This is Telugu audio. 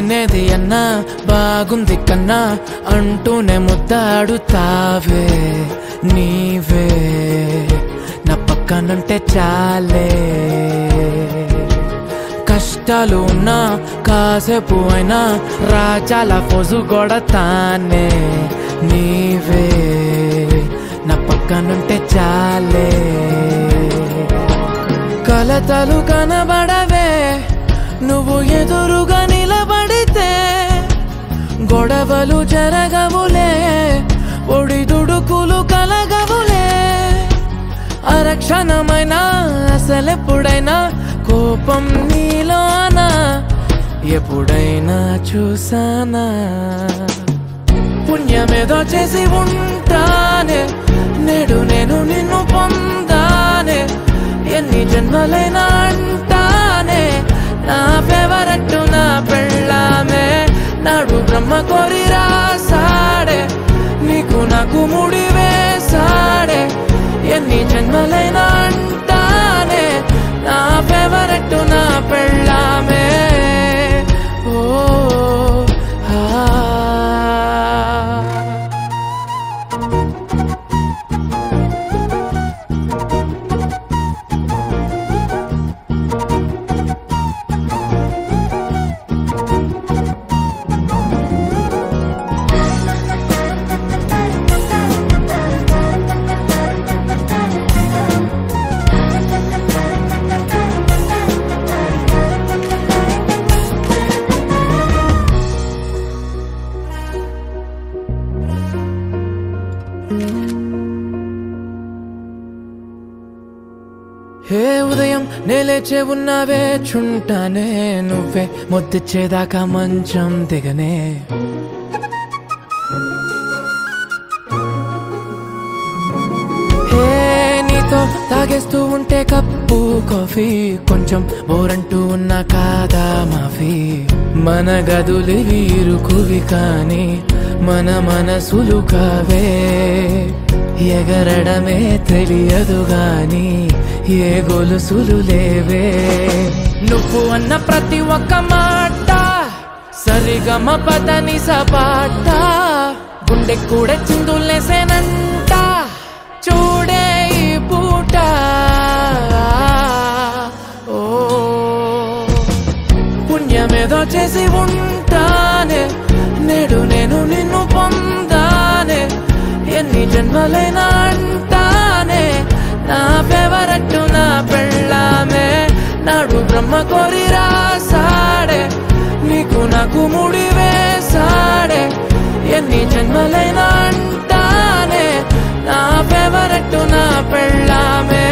తినేది అన్నా బాగుంది కన్నా అంటూనే ముద్దాడుతావే నీవే నా పక్కనుంటే చాలే కష్టాలు ఉన్నా కాసేపు అయినా రాజాల ఫోజు కొడతానే నీవే నా పక్కనుంటే చాలే కలతలు కనబడవే నువ్వు ఎదురుగా నిలబడితే గొడవలు జరగవులే ఒడిదుడుకులు కలగవులే అరక్షణమైనా అసలెప్పుడైనా కోపం నీలోనా ఎప్పుడైనా చూసానా పుణ్యమేదో చేసి ఉంటానే నేడు నేను నిన్ను పొందానే ఎన్ని జన్మలైనా అంటానే నా ఫేవరెట్ నా పెళ్ళామే నాడు బ్రహ్మ కోరి రాసాడే నీకు నాకు ముడి వేసాడే ఎన్ని జన్మలైనా అంటానే నా ఫేవరెట్ నా పెళ్ళామే ఓ హే ఉదయం నేలేచే ఉన్నావే చుంటానే నువ్వే ముద్దిచ్చేదాకా మంచం దిగనే హే నీతో తాగేస్తూ ఉంటే కప్పు కాఫీ కొంచెం బోరంటూ ఉన్నా కాదా మాఫీ మన గదులివి ఇరుకువి కానీ మన మనసులు కావే ఎగరడమే తెలియదు గాని ఏ గొలుసులు లేవే నువ్వు అన్న ప్రతి ఒక్క మాట సరిగమ పదని సపాట గుండె కూడా చిందులేసేనంట చూడే ఈ పూట ఓ పుణ్యమేదో చేసి ఉంటానే నేడు నేను నిన్ను పొందానే ఎన్ని జన్మలైనా అంటానే నా ఫేవరెట్ నా పెళ్ళామే నాడు బ్రహ్మ కోరి రాసాడే నీకు నాకు ముడి వేసాడే ఎన్ని జన్మలైనా అంటానే నా ఫేవరెట్ నా పెళ్ళామే